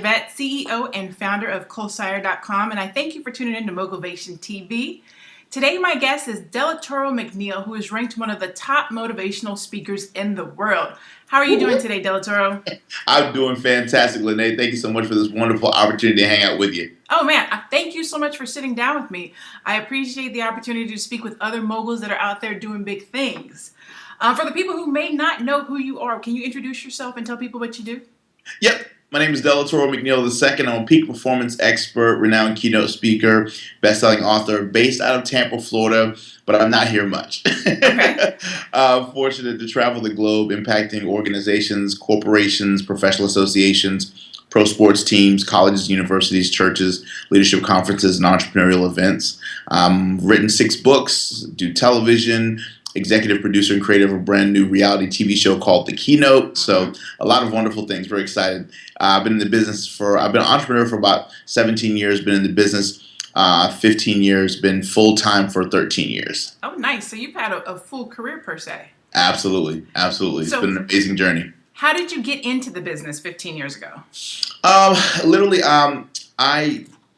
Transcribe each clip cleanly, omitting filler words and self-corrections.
Javet, CEO and founder of Coalsire.com, and I thank you for tuning in to Mogulvation TV. Today, my guest is Delatorro McNeal, who is ranked one of the top motivational speakers in the world. How are you doing today, Delatorro? I'm doing fantastic, LaNée. Thank you so much for this wonderful opportunity to hang out with you. Oh man, thank you so much for sitting down with me. I appreciate the opportunity to speak with other moguls that are out there doing big things. For the people who may not know who you are, can you introduce yourself and tell people what you do? Yep. My name is Delatorro McNeal II. I'm a peak performance expert, renowned keynote speaker, best-selling author, based out of Tampa, Florida, but I'm not here much. Okay. Fortunate to travel the globe, impacting organizations, corporations, professional associations, pro sports teams, colleges, universities, churches, leadership conferences, and entrepreneurial events. Written 6 books, do television, executive producer and creator of a brand new reality TV show called The Keynote. So a lot of wonderful things. Very excited. I've been in the business I've been an entrepreneur for about 17 years, been in the business 15 years, been full-time for 13 years. Oh, nice. So you've had a full career per se. Absolutely. Absolutely. So, it's been an amazing journey. How did you get into the business 15 years ago? I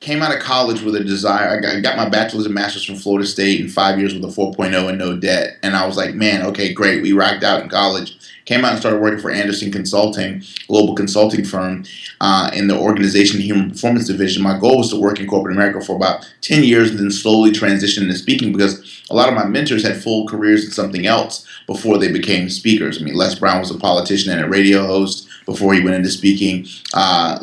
came out of college with a desire. I got my bachelor's and master's from Florida State in 5 years with a 4.0 and no debt. And I was like, man, okay, great. We rocked out in college. Came out and started working for Anderson Consulting, global consulting firm, in the organization human performance division. My goal was to work in corporate America for about 10 years and then slowly transition into speaking because a lot of my mentors had full careers in something else before they became speakers. I mean, Les Brown was a politician and a radio host before he went into speaking.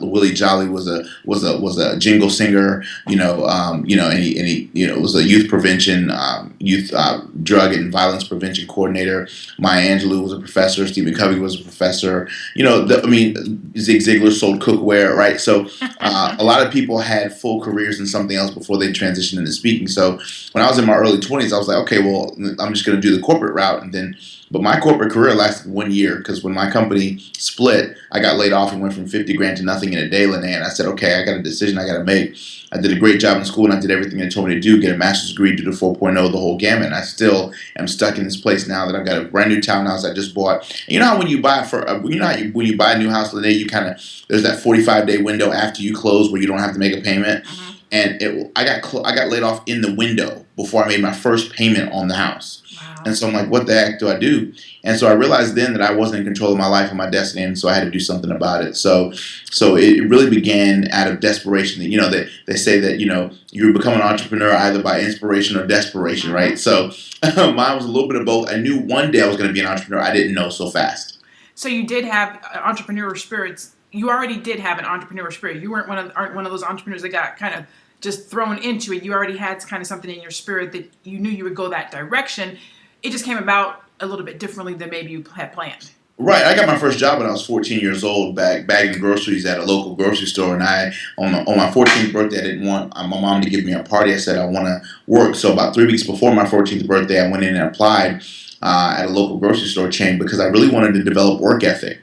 Willie Jolly was a jingle singer, and he was a youth prevention, drug and violence prevention coordinator. Maya Angelou was a professor. Stephen Covey was a professor. Zig Ziglar sold cookware, right? So a lot of people had full careers in something else before they transitioned into speaking. So when I was in my early 20s, I was like, okay, well, I'm just going to do the corporate route, but my corporate career lasted 1 year because when my company split, I got laid off and went from 50 grand to nothing in a day, LaNée. And I said, okay, I got a decision I got to make. I did a great job in school and I did everything they told me to do, get a master's degree, do the 4.0, the whole gamut. And I still am stuck in this place now that I've got a brand new townhouse I just bought. And you know how when you buy when you buy a new house, LaNée, there's that 45-day window after you close where you don't have to make a payment. Mm-hmm. And I got laid off in the window before I made my first payment on the house. Wow. And so I'm like, what the heck do I do? And so I realized then that I wasn't in control of my life and my destiny, and so I had to do something about it. So it really began out of desperation. They say that you become an entrepreneur either by inspiration or desperation, right? So mine was a little bit of both. I knew one day I was going to be an entrepreneur. I didn't know so fast. So you did have entrepreneur spirits. You already did have an entrepreneur spirit. You aren't one of those entrepreneurs that got kind of just thrown into it. You already had kind of something in your spirit that you knew you would go that direction. It just came about a little bit differently than maybe you had planned. Right. I got my first job when I was 14 years old, bagging groceries at a local grocery store. And on my 14th birthday, I didn't want my mom to give me a party. I said, I want to work. So about 3 weeks before my 14th birthday, I went in and applied at a local grocery store chain because I really wanted to develop work ethic.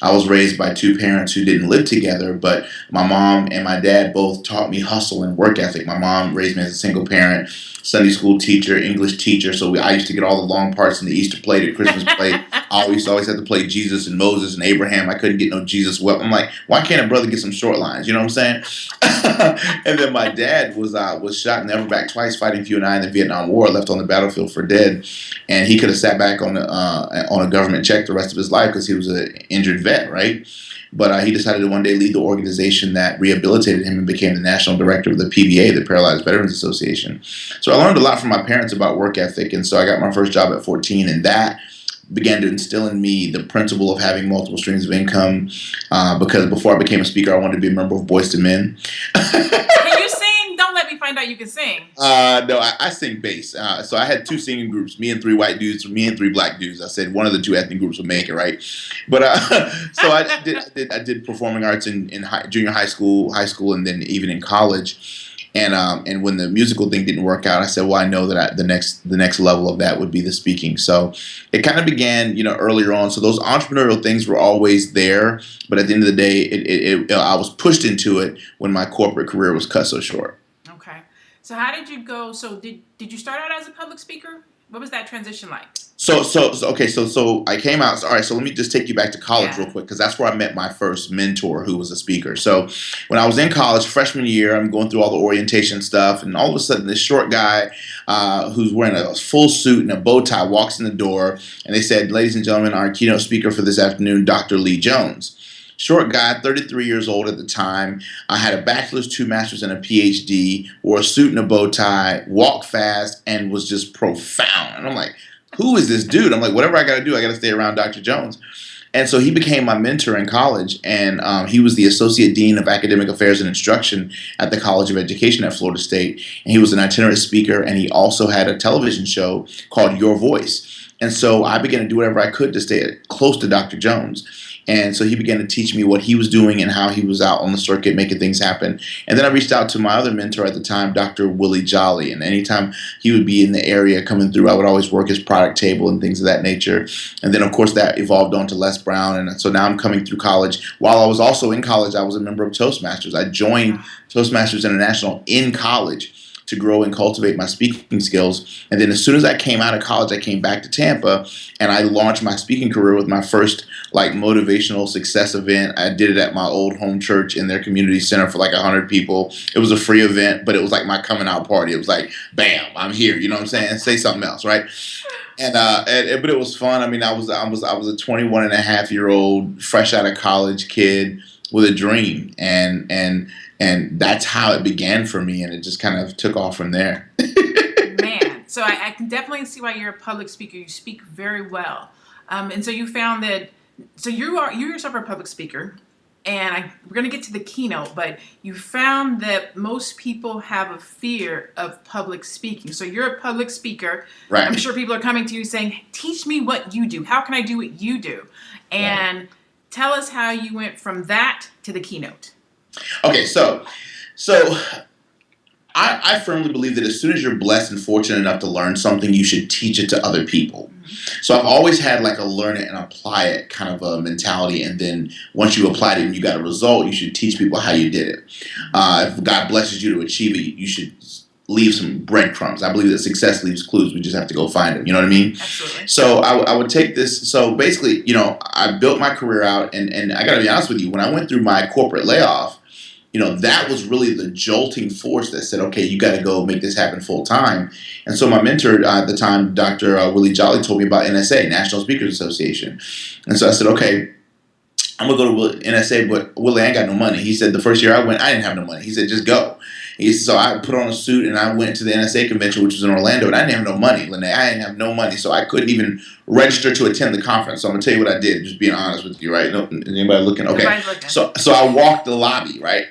I was raised by 2 parents who didn't live together, but my mom and my dad both taught me hustle and work ethic. My mom raised me as a single parent, Sunday school teacher, English teacher. So I used to get all the long parts in the Easter play, the Christmas play. I always have to play Jesus and Moses and Abraham. I couldn't get no Jesus. Well, I'm like, why can't a brother get some short lines? You know what I'm saying? And then my dad was shot and never back twice fighting for you and I in the Vietnam War, left on the battlefield for dead. And he could have sat back on a government check the rest of his life because he was an injured vet, right? But he decided to one day lead the organization that rehabilitated him and became the national director of the PVA, the Paralyzed Veterans Association. So I learned a lot from my parents about work ethic, and so I got my first job at 14, and that began to instill in me the principle of having multiple streams of income because before I became a speaker, I wanted to be a member of Boyz II Men. Can you sing? Don't let me find out you can sing. No, I sing bass. So I had 2 singing groups, me and 3 white dudes, me and 3 black dudes. I said one of the 2 ethnic groups would make it, right? But so I did performing arts in junior high school, and then even in college. And when the musical thing didn't work out, I said, well, I know that the next level of that would be the speaking. So it kind of began, earlier on. So those entrepreneurial things were always there, but at the end of the day, I was pushed into it when my corporate career was cut so short. Okay. So how did you go? So did you start out as a public speaker? What was that transition like? So I came out. All right, so let me just take you back to college Yeah. real quick because that's where I met my first mentor, who was a speaker. So when I was in college, freshman year, I'm going through all the orientation stuff, and all of a sudden, this short guy who's wearing a full suit and a bow tie walks in the door, and they said, "Ladies and gentlemen, our keynote speaker for this afternoon, Dr. Lee Jones." Short guy, 33 years old at the time. I had a bachelor's, 2 masters, and a PhD. Wore a suit and a bow tie. Walked fast and was just profound. And I'm like, who is this dude? I'm like, whatever I got to do, I got to stay around Dr. Jones. And so he became my mentor in college, and he was the Associate Dean of Academic Affairs and Instruction at the College of Education at Florida State. And he was an itinerant speaker, and he also had a television show called Your Voice. And so I began to do whatever I could to stay close to Dr. Jones. And so he began to teach me what he was doing and how he was out on the circuit making things happen. And then I reached out to my other mentor at the time, Dr. Willie Jolly. And anytime he would be in the area coming through, I would always work his product table and things of that nature. And then, of course, that evolved on to Les Brown. And so now I'm coming through college. While I was also in college, I was a member of Toastmasters. I joined Toastmasters International in college to grow and cultivate my speaking skills. And then as soon as I came out of college, I came back to Tampa and I launched my speaking career with my first motivational success event. I did it at my old home church in their community center for 100 people. It was a free event, but it was like my coming out party. It was like, bam, I'm here. You know what I'm saying? Say something else, right? And but it was fun. I mean, I was a 21 and a half year old fresh out of college kid with a dream, and that's how it began for me, and it just kind of took off from there. Man, so I can definitely see why you're a public speaker. You speak very well, and so you found that. So you yourself are a public speaker, and we're going to get to the keynote, but you found that most people have a fear of public speaking. So you're a public speaker. Right. I'm sure people are coming to you saying, "Teach me what you do. How can I do what you do?" And Right. Tell us how you went from that to the keynote. Okay, so I firmly believe that as soon as you're blessed and fortunate enough to learn something, you should teach it to other people. So I've always had a learn it and apply it kind of a mentality, and then once you applied it and you got a result, you should teach people how you did it. If God blesses you to achieve it, you should leave some breadcrumbs. I believe that success leaves clues. We just have to go find them. You know what I mean? Absolutely. So I would take this. So basically, I built my career out, and I got to be honest with you, when I went through my corporate layoff, that was really the jolting force that said, okay, you got to go make this happen full time. And so my mentor at the time, Dr. Willie Jolly, told me about NSA, National Speakers Association. And so I said, okay, I'm going to go to NSA, but Willie, I ain't got no money. He said the first year I went, I didn't have no money. He said, just go. So I put on a suit and I went to the NSA convention, which was in Orlando, and I didn't have no money, LaNée. I didn't have no money, so I couldn't even register to attend the conference. So I'm going to tell you what I did, just being honest with you, right? No, anybody looking? Okay. Everybody's looking. So I walked the lobby, right?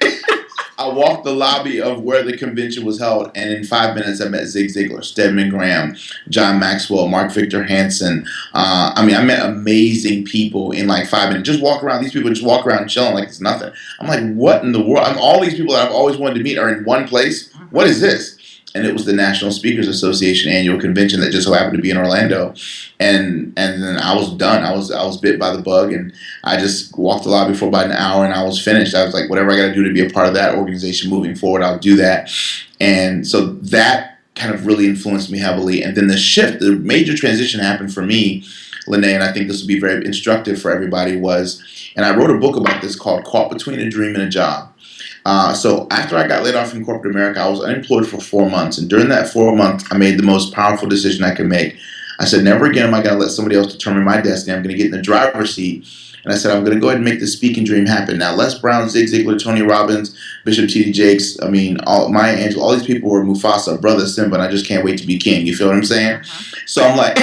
I walked the lobby of where the convention was held, and in 5 minutes I met Zig Ziglar, Stedman Graham, John Maxwell, Mark Victor Hansen. I met amazing people in 5 minutes. Just walk around. These people just walk around chilling like it's nothing. I'm like, what in the world? All these people that I've always wanted to meet are in one place. What is this? And it was the National Speakers Association annual convention that just so happened to be in Orlando. And then I was done. I was bit by the bug, and I just walked the lobby for about an hour, and I was finished. I was like, whatever I got to do to be a part of that organization moving forward, I'll do that. And so that kind of really influenced me heavily. And then the major transition happened for me, LaNée, and I think this will be very instructive for everybody, and I wrote a book about this called Caught Between a Dream and a Job. So after I got laid off from corporate America, I was unemployed for 4 months. And during that 4 months, I made the most powerful decision I could make. I said, never again am I going to let somebody else determine my destiny. I'm going to get in the driver's seat. And I said, I'm going to go ahead and make the speaking dream happen. Now, Les Brown, Zig Ziglar, Tony Robbins, Bishop T.D. Jakes, Maya Angelou, all these people were Mufasa, brother Simba, and I just can't wait to be king. You feel what I'm saying? So I'm like,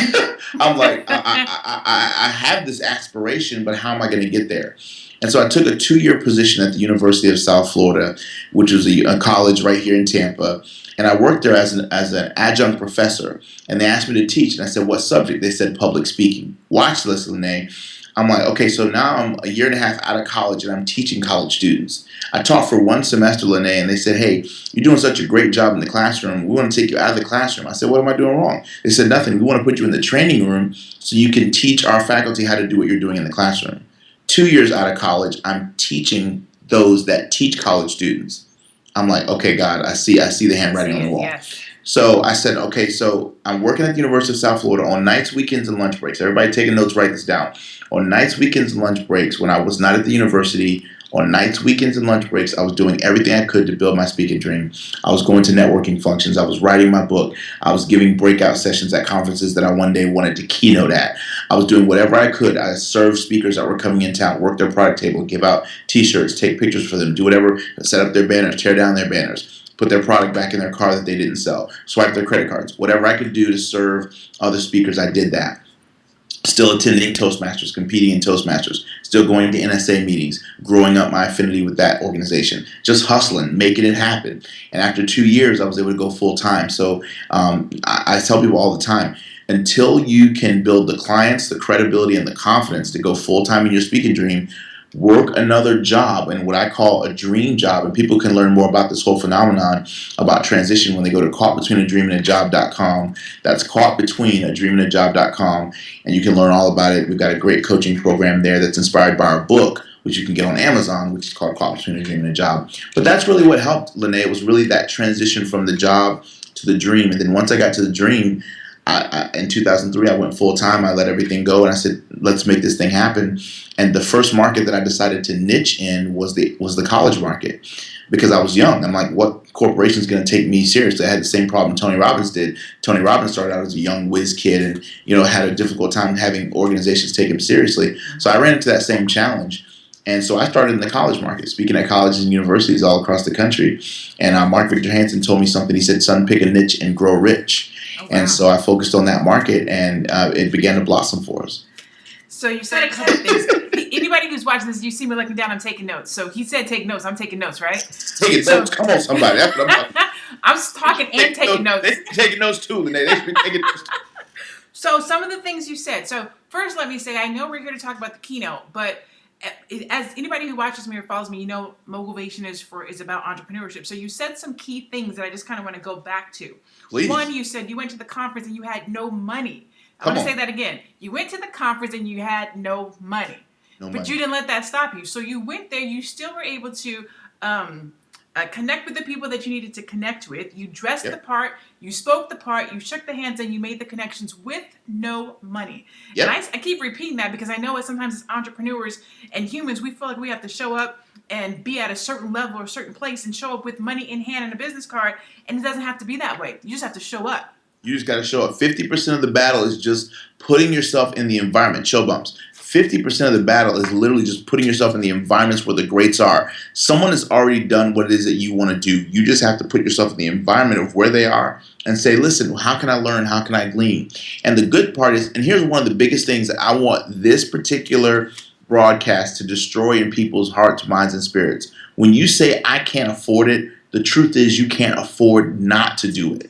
I have this aspiration, but how am I going to get there? And so I took a 2-year position at the University of South Florida, which was a college right here in Tampa. And I worked there as an adjunct professor. And they asked me to teach. And I said, what subject? They said public speaking. Watch this, LaNée. I'm like, okay, so now I'm a year and a half out of college, and I'm teaching college students. I taught for 1 semester, LaNée, and they said, hey, you're doing such a great job in the classroom. We want to take you out of the classroom. I said, what am I doing wrong? They said, nothing. We want to put you in the training room so you can teach our faculty how to do what you're doing in the classroom. 2 years out of college, I'm teaching those that teach college students. I'm like, okay, God, I see the handwriting on the wall. Yes. So I said, okay, so I'm working at the University of South Florida on nights, weekends, and lunch breaks. Everybody taking notes, write this down. On nights, weekends, and lunch breaks, when I was not at the university, on nights, weekends, and lunch breaks, I was doing everything I could to build my speaking dream. I was going to networking functions. I was writing my book. I was giving breakout sessions at conferences that I one day wanted to keynote at. I was doing whatever I could. I served speakers that were coming in town, work their product table, give out T-shirts, take pictures for them, do whatever, set up their banners, tear down their banners, put their product back in their car that they didn't sell, swipe their credit cards. Whatever I could do to serve other speakers, I did that. Still attending Toastmasters, competing in Toastmasters, still going to NSA meetings, growing up my affinity with that organization, just hustling, making it happen. And after 2 years, I was able to go full time. So I tell people all the time, until you can build the clients, the credibility, and the confidence to go full time in your speaking dream, work another job and what I call a dream job. And people can learn more about this whole phenomenon about transition when they go to caughtbetweenadreamandajobcom. That's caughtbetweenadreamandajobcom. And you can learn all about it. We've got a great coaching program there that's inspired by our book, which you can get on Amazon, which is called Caught Between a Dream and a Job. But that's really what helped, LaNée. It was really that transition from the job to the dream. And then once I got to the dream, in 2003, I went full time. I let everything go, and I said, "Let's make this thing happen." And the first market that I decided to niche in was the college market, because I was young. I'm like, what corporation is going to take me seriously? I had the same problem Tony Robbins did. Tony Robbins started out as a young whiz kid, and had a difficult time having organizations take him seriously. So I ran into that same challenge. And so I started in the college market, speaking at colleges and universities all across the country. And Mark Victor Hansen told me something. He said, "Son, pick a niche and grow rich." Oh, wow. And so I focused on that market, and it began to blossom for us. So you said a couple of things. Anybody who's watching this, you see me looking down, I'm taking notes. So he said take notes. I'm taking notes, right? Taking notes. Come on, somebody. That's what I'm talking and taking notes. They should be taking notes too, LaNée. They should be taking notes too. So some of the things you said. So first, let me say, I know we're here to talk about the keynote, but as anybody who watches me or follows me, Mogulvation is about entrepreneurship. So you said some key things that I just kind of want to go back to. Please. One, you said you went to the conference and you had no money. I want to say that again. You went to the conference and you had no money. But you didn't let that stop you. So you went there. You still were able to connect with the people that you needed to connect with. You dressed the part. You spoke the part. You shook the hands, and you made the connections with no money. Yep. And I keep repeating that because I know sometimes as entrepreneurs and humans, we feel like we have to show up and be at a certain level or a certain place and show up with money in hand and a business card. And it doesn't have to be that way. You just have to show up. You just got to show up. 50% of the battle is just putting yourself in the environment. Show bumps. 50% of the battle is literally just putting yourself in the environments where the greats are. Someone has already done what it is that you want to do. You just have to put yourself in the environment of where they are and say, listen, how can I learn? How can I glean? And the good part is, and here's one of the biggest things that I want this particular broadcast to destroy in people's hearts, minds, and spirits. When you say, I can't afford it, the truth is you can't afford not to do it.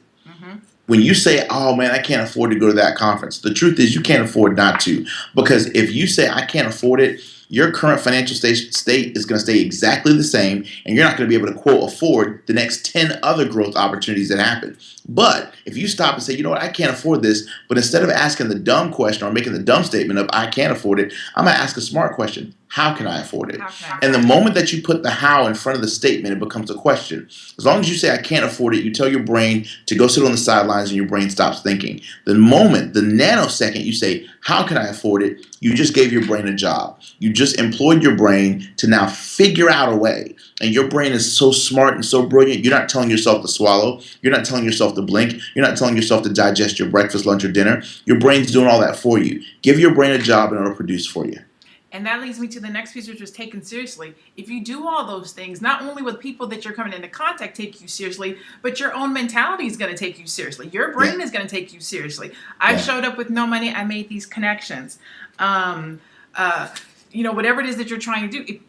When you say, oh man, I can't afford to go to that conference, the truth is you can't afford not to. Because if you say, I can't afford it, your current financial state is going to stay exactly the same, and you're not going to be able to, quote, afford the next 10 other growth opportunities that happen. But if you stop and say, you know what, I can't afford this, but instead of asking the dumb question or making the dumb statement of I can't afford it, I'm going to ask a smart question. How can I afford it? And the moment that you put the how in front of the statement, it becomes a question. As long as you say I can't afford it, you tell your brain to go sit on the sidelines and your brain stops thinking. The moment, the nanosecond you say, how can I afford it? You just gave your brain a job. You just employed your brain to now figure out a way. And your brain is so smart and so brilliant, you're not telling yourself to swallow. You're not telling yourself to blink. You're not telling yourself to digest your breakfast, lunch, or dinner. Your brain's doing all that for you. Give your brain a job and it'll produce for you. And that leads me to the next piece, which was taken seriously. If you do all those things, not only will people that you're coming into contact take you seriously, but your own mentality is going to take you seriously. Your brain is going to take you seriously. I showed up with no money. I made these connections. Whatever it is that you're trying to do,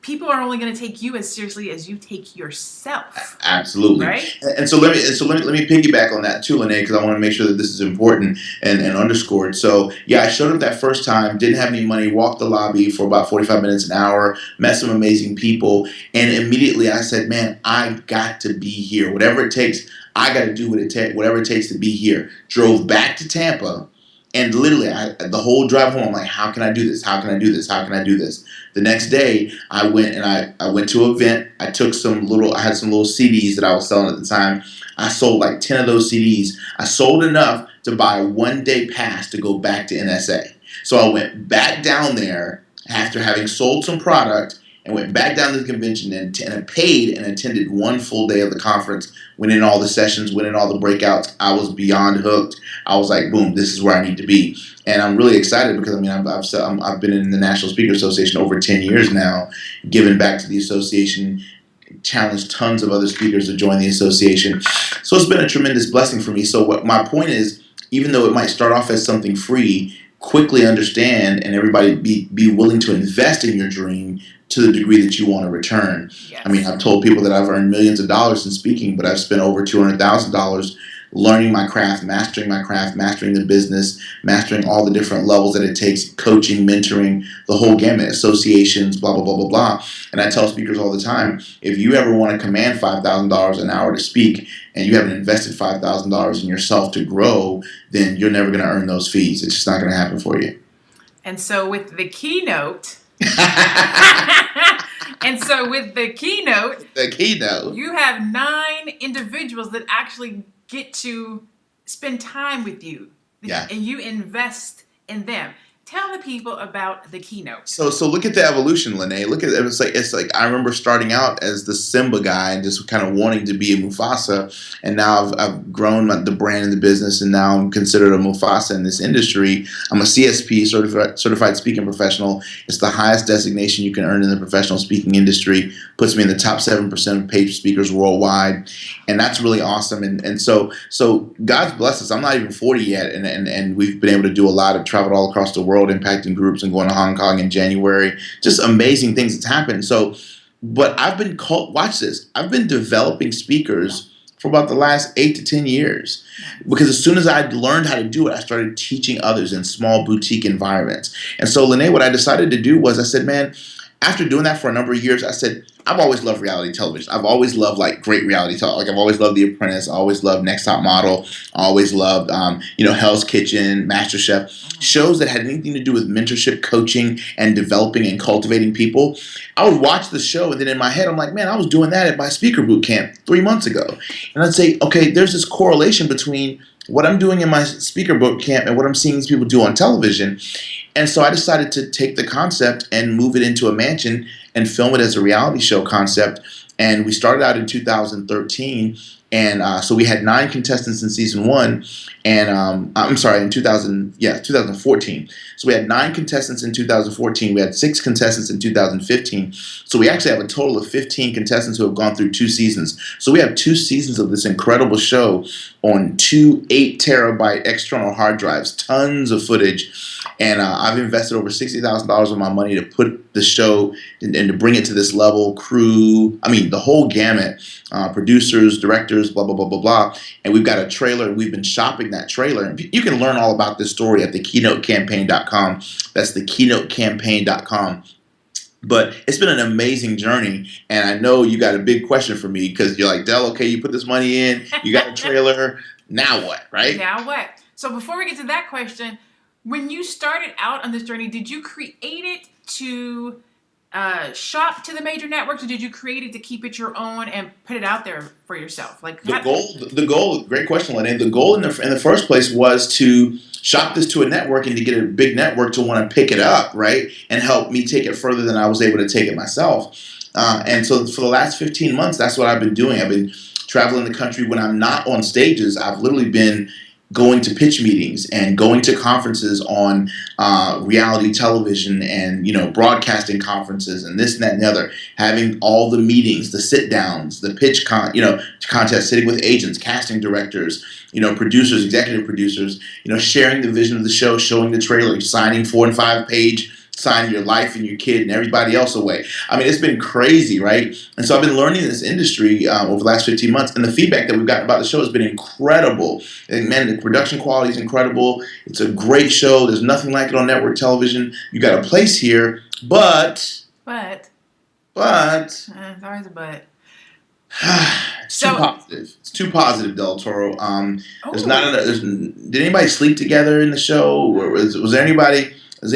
people are only going to take you as seriously as you take yourself. Absolutely. Right? And so let me piggyback on that too, LaNée, because I want to make sure that this is important and underscored. So yeah, I showed up that first time, didn't have any money, walked the lobby for about 45 minutes, an hour, met some amazing people, and immediately I said, man, I got to be here. Whatever it takes, I got to do whatever it takes to be here. Drove back to Tampa. And literally, the whole drive home, I'm like, how can I do this? How can I do this? How can I do this? The next day, I went to an event. I had some little CDs that I was selling at the time. I sold like 10 of those CDs. I sold enough to buy a 1-day pass to go back to NSA. So I went back down there after having sold some product and went back down to the convention and I paid and attended one full day of the conference, went in all the sessions, went in all the breakouts. I was beyond hooked. I was like, boom, this is where I need to be. And I'm really excited because, I mean, I've been in the National Speaker Association over 10 years now, giving back to the association, challenged tons of other speakers to join the association. So it's been a tremendous blessing for me. So what my point is, even though it might start off as something free, quickly understand and everybody be willing to invest in your dream to the degree that you want to return. Yes. I mean, I've told people that I've earned millions of dollars in speaking, but I've spent over $200,000 learning my craft, mastering the business, mastering all the different levels that it takes, coaching, mentoring, the whole gamut, associations, blah, blah, blah, blah, blah. And I tell speakers all the time, if you ever want to command $5,000 an hour to speak and you haven't invested $5,000 in yourself to grow, then you're never going to earn those fees. It's just not going to happen for you. And so with the keynote, you have 9 individuals that actually get to spend time with you. Yeah. And you invest in them. Tell the people about the keynote. So look at the evolution, LaNée. Look at it. It's like I remember starting out as the Simba guy and just kind of wanting to be a Mufasa, and now I've grown the brand in the business, and now I'm considered a Mufasa in this industry. I'm a CSP, certified speaking professional. It's the highest designation you can earn in the professional speaking industry. Puts me in the top 7% of paid speakers worldwide, and that's really awesome. And so God's blessed us. I'm not even 40 yet, and we've been able to do a lot of travel all across the world, impacting groups and going to Hong Kong in January. Just amazing things that's happened. So, but I've been watch this. I've been developing speakers for about the last 8 to 10 years, because as soon as I learned how to do it, I started teaching others in small boutique environments. And so, LaNée, what I decided to do was I said, man, after doing that for a number of years, I said, I've always loved reality television. I've always loved like great reality television. Like I've always loved The Apprentice. I always loved Next Top Model. I always loved, Hell's Kitchen, MasterChef. Shows that had anything to do with mentorship, coaching, and developing and cultivating people. I would watch the show, and then in my head, I'm like, man, I was doing that at my speaker boot camp 3 months ago. And I'd say, okay, there's this correlation between what I'm doing in my speaker boot camp and what I'm seeing these people do on television. And so I decided to take the concept and move it into a mansion and film it as a reality show concept. And we started out in 2013. And so we had 9 contestants in season 1, and in 2014. So we had 9 contestants in 2014. We had 6 contestants in 2015. So we actually have a total of 15 contestants who have gone through 2 seasons. So we have 2 seasons of this incredible show on 2 8-terabyte external hard drives, tons of footage. And I've invested over $60,000 of my money to put the show and to bring it to this level, crew, the whole gamut, producers, directors, blah, blah, blah, blah, blah. And we've got a trailer. We've been shopping that trailer. And you can learn all about this story at thekeynotecampaign.com. That's thekeynotecampaign.com. But it's been an amazing journey. And I know you got a big question for me, because you're like, Del, okay, you put this money in, you got a trailer. Now what, right? Now what? So before we get to that question, when you started out on this journey, did you create it to shop to the major networks, or did you create it to keep it your own and put it out there for yourself? Like the goal, great question, LaNée. The goal in the first place was to shop this to a network and to get a big network to want to pick it up, right, and help me take it further than I was able to take it myself. And so for the last 15 months, that's what I've been doing. I've been traveling the country. When I'm not on stages, I've literally been going to pitch meetings and going to conferences on reality television and, broadcasting conferences and this and that and the other, having all the meetings, the sit downs, the pitch contest, sitting with agents, casting directors, producers, executive producers, sharing the vision of the show, showing the trailer, signing 4 and 5 page, signing your life and your kid and everybody else away. It's been crazy, right? And so I've been learning this industry over the last 15 months, and the feedback that we've gotten about the show has been incredible. And man, the production quality is incredible. It's a great show. There's nothing like it on network television. You got a place here, but it's always a but. It's too positive. It's too positive, Delatorro. There's not enough. Did anybody sleep together in the show? Or was there anybody? Was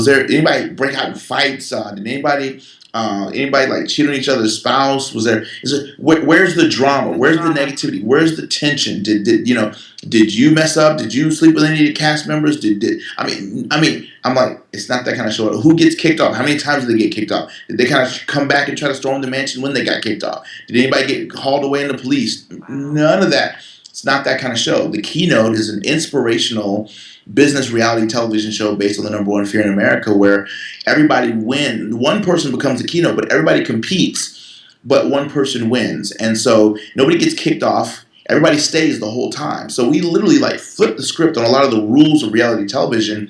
there anybody break out in fights? Did anybody Anybody like cheat on each other's spouse? Where's the drama? Where's the negativity? Where's the tension? Did you mess up? Did you sleep with any of the cast members? I'm like, it's not that kind of show. Who gets kicked off? How many times did they get kicked off? Did they kind of come back and try to storm the mansion when they got kicked off? Did anybody get hauled away in the police? None of that. It's not that kind of show. The Keynote is an inspirational business reality television show based on the number one fear in America, where everybody wins. One person becomes the keynote, but everybody competes, but one person wins. And so nobody gets kicked off. Everybody stays the whole time. So we literally like flipped the script on a lot of the rules of reality television.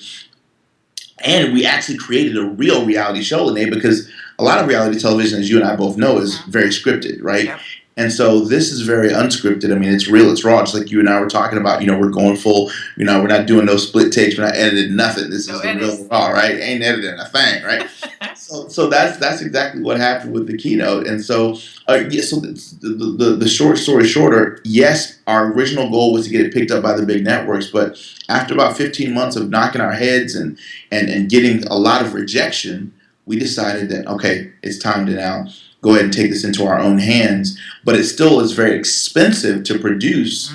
And we actually created a real reality show, LaNée, because a lot of reality television, as you and I both know, is very scripted, right? Yeah. And so this is very unscripted. I mean, it's real, it's raw. Just like you and I were talking about, we're going full, we're not doing no split takes, we're not editing nothing. This is the real raw, right? Ain't editing a thing, right? so that's exactly what happened with the Keynote. And so, the short story shorter, yes, our original goal was to get it picked up by the big networks, but after about 15 months of knocking our heads and getting a lot of rejection, we decided that, okay, it's time to now go ahead and take this into our own hands. But it still is very expensive to produce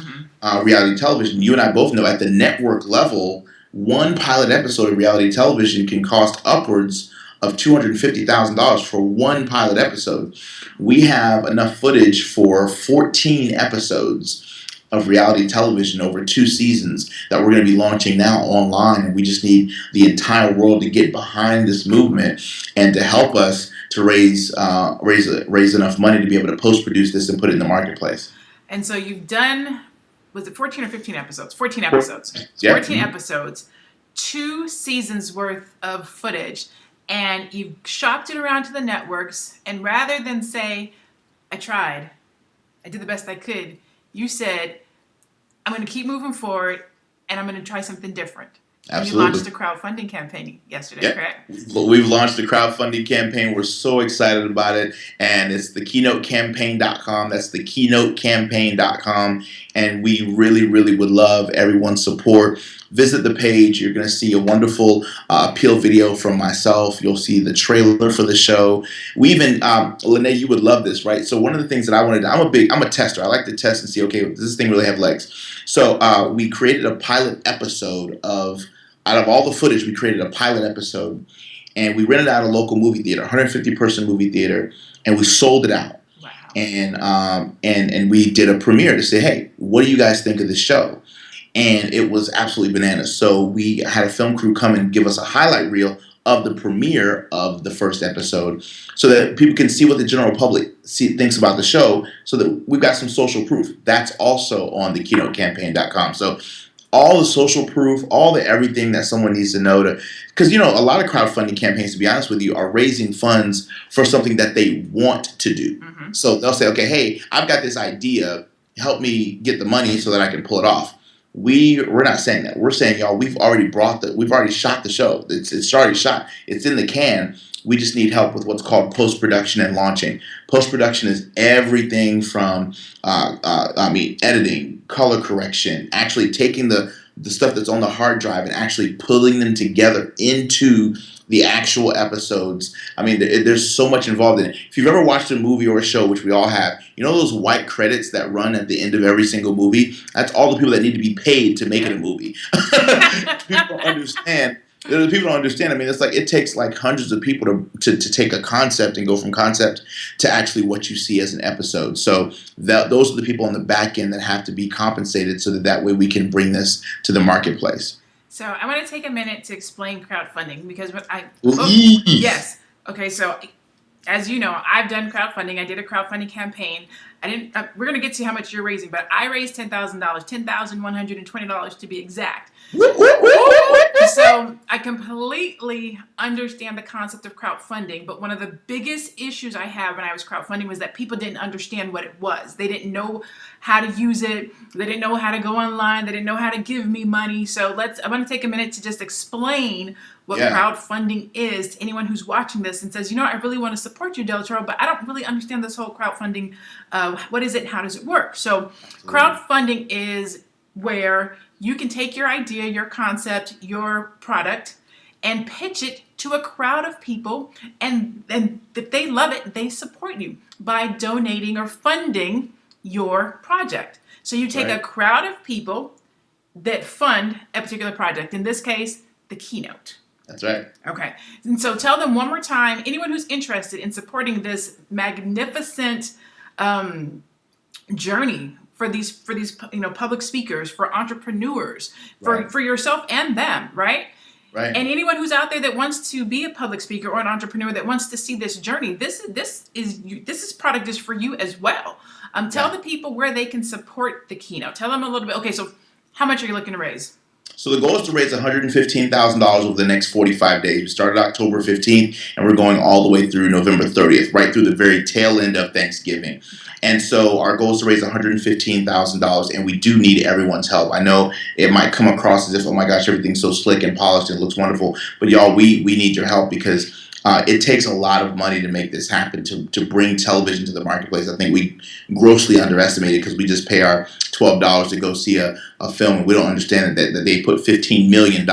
reality television. You and I both know at the network level, one pilot episode of reality television can cost upwards of $250,000 for one pilot episode. We have enough footage for 14 episodes of reality television over 2 seasons that we're going to be launching now online. And we just need the entire world to get behind this movement and to help us to raise enough money to be able to post-produce this and put it in the marketplace. And so you've done, was it 14 or 15 episodes? 14 episodes. Yeah. 14 episodes, 2 seasons worth of footage, and you've shopped it around to the networks, and rather than say, I tried, I did the best I could, you said, I'm going to keep moving forward, and I'm going to try something different. Absolutely. You launched a crowdfunding campaign yesterday, correct? We've launched a crowdfunding campaign. We're so excited about it. And it's thekeynotecampaign.com. That's thekeynotecampaign.com. And we really, really would love everyone's support. Visit the page. You're going to see a wonderful appeal video from myself. You'll see the trailer for the show. We even, LaNée, you would love this, right? So one of the things that I wanted to, I'm a tester. I like to test and see, okay, does this thing really have legs? So we created a pilot episode out of all the footage, we created a pilot episode, and we rented out a local movie theater, 150-person movie theater, and we sold it out. Wow. And we did a premiere to say, hey, what do you guys think of this show? And it was absolutely bananas. So we had a film crew come and give us a highlight reel of the premiere of the first episode so that people can see what the general public thinks about the show, so that we've got some social proof. That's also on thekeynotecampaign.com. So all the social proof, all the everything that someone needs to know because a lot of crowdfunding campaigns, to be honest with you, are raising funds for something that they want to do. Mm-hmm. So they'll say, okay, hey, I've got this idea, help me get the money so that I can pull it off. We're not saying that. We're saying, y'all, we've already shot the show. It's already shot. It's in the can. We just need help with what's called post-production and launching. Post-production is everything from, editing, color correction, actually taking the stuff that's on the hard drive and actually pulling them together into the actual episodes. I mean, there's so much involved in it. If you've ever watched a movie or a show, which we all have, those white credits that run at the end of every single movie? That's all the people that need to be paid to make it a movie. People don't understand. People don't understand. I mean, it's like it takes like hundreds of people to take a concept and go from concept to actually what you see as an episode. So those are the people on the back end that have to be compensated so that way we can bring this to the marketplace. So I want to take a minute to explain crowdfunding because yes. Okay, so as you know, I've done crowdfunding. I did a crowdfunding campaign. We're going to get to how much you're raising, but I raised $10,000, $10,120 to be exact. So I completely understand the concept of crowdfunding, but one of the biggest issues I had when I was crowdfunding was that people didn't understand what it was. They didn't know how to use it. They didn't know how to go online. They didn't know how to give me money. So I want to take a minute to just explain what crowdfunding is to anyone who's watching this and says, I really want to support you, Delatorro, but I don't really understand this whole crowdfunding. What is it? How does it work? So crowdfunding is where you can take your idea, your concept, your product, and pitch it to a crowd of people, and if they love it, they support you by donating or funding your project. So you take a crowd of people that fund a particular project. In this case, the keynote. That's right. Okay. And so tell them one more time, anyone who's interested in supporting this magnificent journey for these public speakers, for entrepreneurs, for yourself and them, right? Right. And anyone who's out there that wants to be a public speaker or an entrepreneur that wants to see this journey, this product is for you as well. Tell the people where they can support the keynote. Tell them a little bit. Okay, so how much are you looking to raise? So the goal is to raise $115,000 over the next 45 days. We started October 15th, and we're going all the way through November 30th, right through the very tail end of Thanksgiving. And so our goal is to raise $115,000, and we do need everyone's help. I know it might come across as if, oh my gosh, everything's so slick and polished and looks wonderful. But y'all, we need your help because it takes a lot of money to make this happen, to bring television to the marketplace. I think we grossly underestimate it because we just pay our $12 to go see a film, and we don't understand that they put $15 million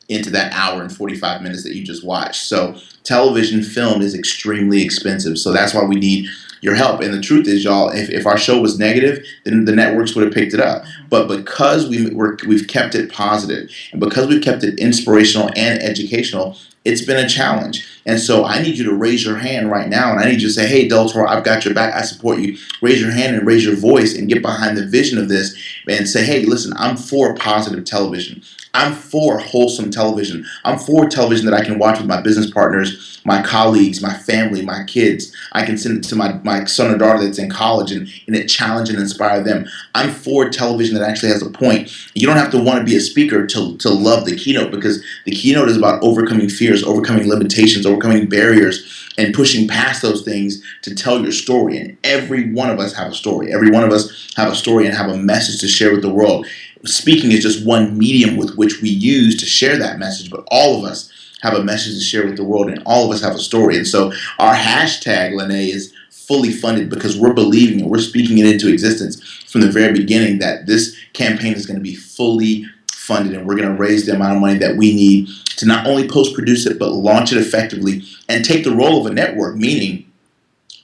into that hour and 45 minutes that you just watched. So television film is extremely expensive. So that's why we need your help. And the truth is, y'all, if our show was negative, then the networks would have picked it up. But because we've kept it positive, and because we've kept it inspirational and educational, it's been a challenge. And so I need you to raise your hand right now, and I need you to say, hey, Delatorro, I've got your back. I support you. Raise your hand and raise your voice and get behind the vision of this and say, hey, listen, I'm for positive television. I'm for wholesome television. I'm for television that I can watch with my business partners, my colleagues, my family, my kids. I can send it to my son or daughter that's in college and it challenge and inspire them. I'm for television that actually has a point. You don't have to want to be a speaker to love the keynote, because the keynote is about overcoming fears, overcoming limitations, overcoming barriers, and pushing past those things to tell your story. And every one of us have a story. Every one of us have a story and have a message to share with the world. Speaking is just one medium with which we use to share that message, but all of us have a message to share with the world, and all of us have a story. And so our hashtag, LaNée, is fully funded because we're believing and we're speaking it into existence from the very beginning that this campaign is going to be fully funded, and we're going to raise the amount of money that we need to not only post-produce it, but launch it effectively and take the role of a network, meaning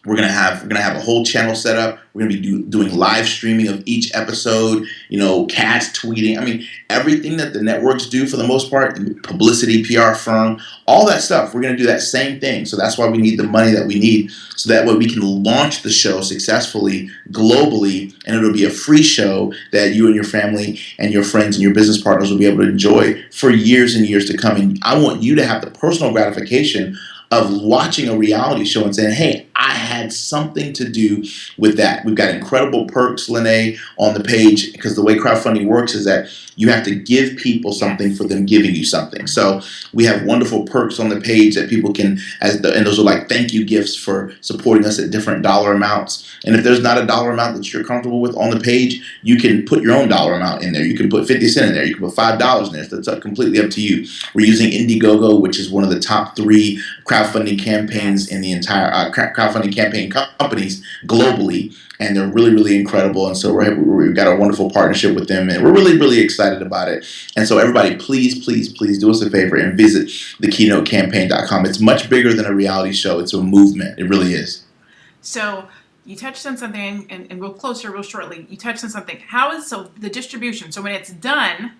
we're gonna have a whole channel set up. We're gonna be doing live streaming of each episode. Cats tweeting. I mean, everything that the networks do for the most part, publicity, PR firm, all that stuff. We're gonna do that same thing. So that's why we need the money that we need, so that way we can launch the show successfully globally, and it'll be a free show that you and your family and your friends and your business partners will be able to enjoy for years and years to come. And I want you to have the personal gratification of watching a reality show and saying, hey, I had something to do with that. We've got incredible perks, LaNée, on the page, because the way crowdfunding works is that you have to give people something for them giving you something. So we have wonderful perks on the page that people can, and those are like thank you gifts for supporting us at different dollar amounts. And if there's not a dollar amount that you're comfortable with on the page, you can put your own dollar amount in there. You can put 50 cents in there. You can put $5 in there. So that's completely up to you. We're using Indiegogo, which is one of the top 3 crowdfunding campaigns in the entire crowdfunding campaign companies globally, and they're really, really incredible. And so we've got a wonderful partnership with them, and we're really, really excited about it. And so everybody, please, please, please do us a favor and visit thekeynotecampaign.com. It's much bigger than a reality show. It's a movement. It really is. So you touched on something, and we'll close here real shortly. You touched on something. How is the distribution? So when it's done,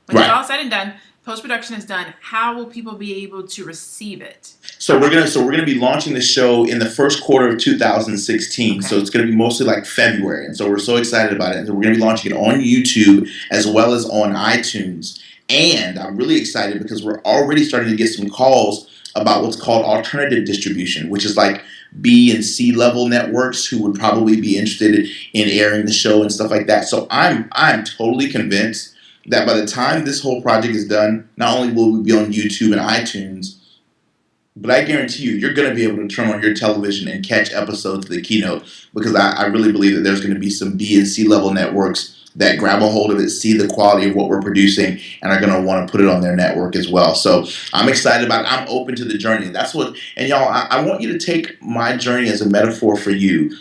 when it's all said and done, post-production is done, how will people be able to receive it? So we're gonna be launching the show in the first quarter of 2016. Okay. So it's gonna be mostly like February, and so we're so excited about it. And so we're gonna be launching it on YouTube as well as on iTunes. And I'm really excited because we're already starting to get some calls about what's called alternative distribution, which is like B and C level networks who would probably be interested in airing the show and stuff like that. So I'm totally convinced that by the time this whole project is done, not only will we be on YouTube and iTunes, but I guarantee you're going to be able to turn on your television and catch episodes of the keynote, because I really believe that there's going to be some B and C level networks that grab a hold of it, see the quality of what we're producing, and are going to want to put it on their network as well. So I'm excited about it. I'm open to the journey. And y'all, I want you to take my journey as a metaphor for you.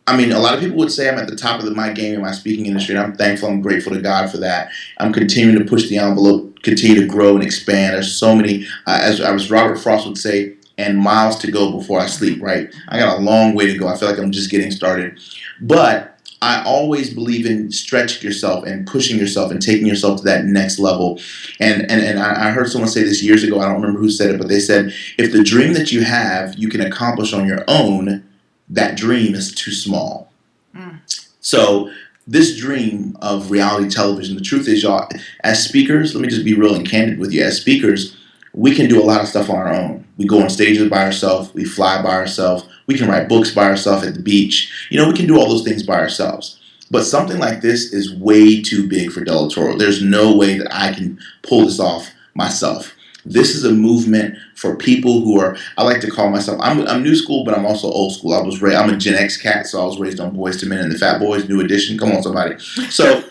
I mean, a lot of people would say I'm at the top of my game in my speaking industry, and I'm thankful, I'm grateful to God for that. I'm continuing to push the envelope, continue to grow and expand. There's so many, as Robert Frost would say, and miles to go before I sleep, right? I got a long way to go. I feel like I'm just getting started. But I always believe in stretching yourself and pushing yourself and taking yourself to that next level. And I heard someone say this years ago. I don't remember who said it, but they said, if the dream that you have, you can accomplish on your own, that dream is too small. Mm. So this dream of reality television, the truth is, y'all, as speakers, let me just be real and candid with you. As speakers, we can do a lot of stuff on our own. We go on stages by ourselves. We fly by ourselves. We can write books by ourselves at the beach. You know, we can do all those things by ourselves. But something like this is way too big for Delatorro. There's no way that I can pull this off myself. This is a movement for people who are, I like to call myself, I'm new school, but I'm also old school. I'm a Gen X cat, so I was raised on Boys to Men and the Fat Boys, New Edition. Come on, somebody. So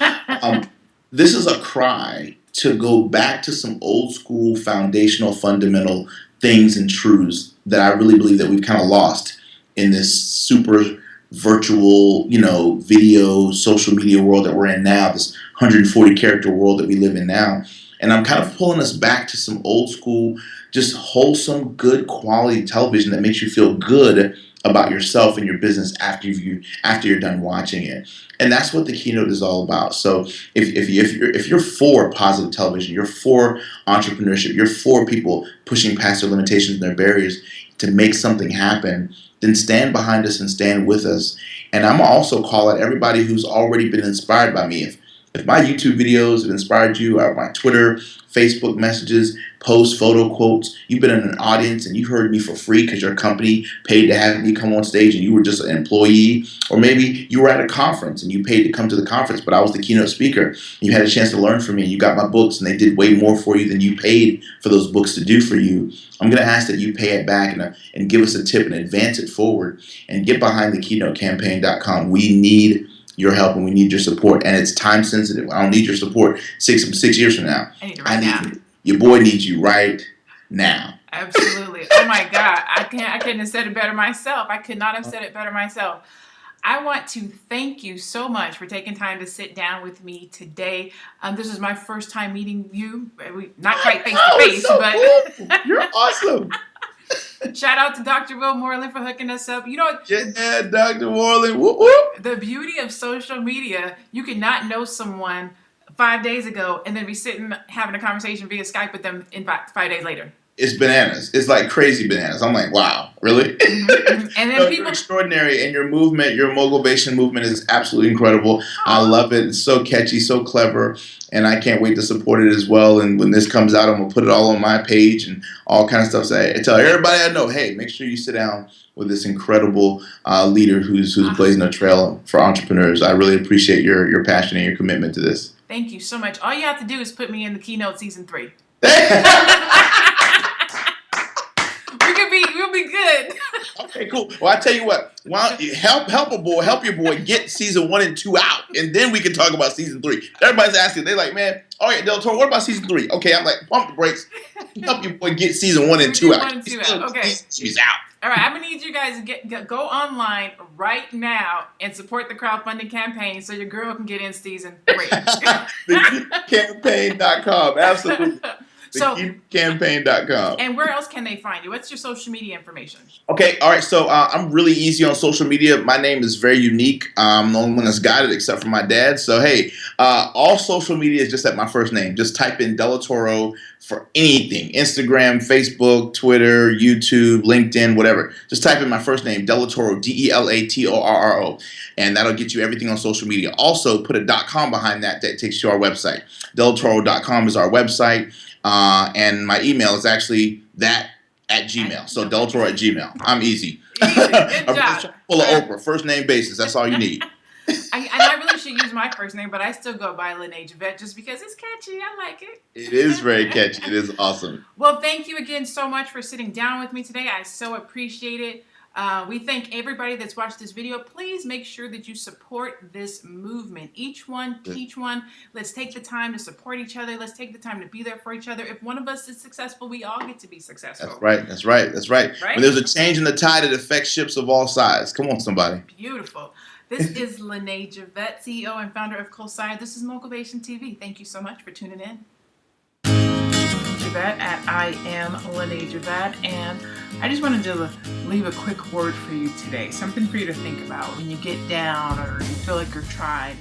this is a cry to go back to some old school, foundational, fundamental things and truths that I really believe that we've kind of lost in this super virtual, video, social media world that we're in now, this 140 character world that we live in now. And I'm kind of pulling us back to some old school, just wholesome, good quality television that makes you feel good about yourself and your business after you're done watching it. And that's what the keynote is all about. So if you're for positive television, you're for entrepreneurship, you're for people pushing past their limitations and their barriers to make something happen, then stand behind us and stand with us. And I'm also call out everybody who's already been inspired by me. If my YouTube videos have inspired you, or my Twitter, Facebook messages, posts, photo quotes, you've been in an audience and you heard me for free because your company paid to have me come on stage and you were just an employee, or maybe you were at a conference and you paid to come to the conference, but I was the keynote speaker. You had a chance to learn from me and you got my books and they did way more for you than you paid for those books to do for you. I'm going to ask that you pay it back and give us a tip and advance it forward and get behind the KeynoteCampaign.com. We need your help and we need your support, and it's time sensitive. I don't need your support six years from now. I need it right now. Your boy needs you right now. Absolutely. Oh my God. I couldn't have said it better myself. I could not have said it better myself. I want to thank you so much for taking time to sit down with me today. This is my first time meeting you. Not quite face to face, but cool. You're awesome. Shout out to Dr. Will Moreland for hooking us up. Yeah, Dr. Moreland. Whoop, whoop. The beauty of social media, you can not know someone 5 days ago and then be sitting having a conversation via Skype with them in 5 days later. It's bananas. It's like crazy bananas. I'm like, wow, really? Mm-hmm. And then You're extraordinary, and your movement, your Mogulvation movement is absolutely incredible. I love it. It's so catchy, so clever, and I can't wait to support it as well. And when this comes out, I'm going to put it all on my page and all kind of stuff. So I tell everybody I know, hey, make sure you sit down with this incredible leader who's blazing a trail for entrepreneurs. I really appreciate your passion and your commitment to this. Thank you so much. All you have to do is put me in the Keynote Season 3. We'll be good. Okay, cool. Well, I tell you what. Why don't you help your boy get season 1 and 2 out, and then we can talk about season 3. Everybody's asking. They're like, man, all right, Delatorro, what about season 3? Okay, I'm like, pump the brakes. Help your boy get season 1 and 2 out. Okay. She's out. All right, I'm gonna need you guys to go online right now and support the crowdfunding campaign so your girl can get in season 3. TheCampaign.com, absolutely. So, TheCampaign.com. And where else can they find you? What's your social media information? Okay, all right. So I'm really easy on social media. My name is very unique. I'm the only one that's got it except for my dad. So, hey, all social media is just at my first name. Just type in Delatorro for anything. Instagram, Facebook, Twitter, YouTube, LinkedIn, whatever. Just type in my first name, Delatorro, Delatorro. And that'll get you everything on social media. Also, put a .com behind that takes you to our website. Delatorro.com is our website. And my email is actually that at Gmail. So Delatorro at Gmail. I'm easy. Good I'm job. just full of Oprah. First name basis. That's all you need. I really should use my first name, but I still go by LaNée Javet just because it's catchy. I like it. It is very catchy. It is awesome. Well, thank you again so much for sitting down with me today. I so appreciate it. We thank everybody that's watched this video. Please make sure that you support this movement. Each one, teach one. Let's take the time to support each other. Let's take the time to be there for each other. If one of us is successful, we all get to be successful. That's right. That's right. That's right. Right? When there's a change in the tide, it affects ships of all sides. Come on, somebody. Beautiful. This is LaNée Javet, CEO and founder of Cosign. This is Mogulvation TV. Thank you so much for tuning in. Javet at I am LaNée Javet, and I just wanted to leave a quick word for you today. Something for you to think about when you get down or you feel like you're tried.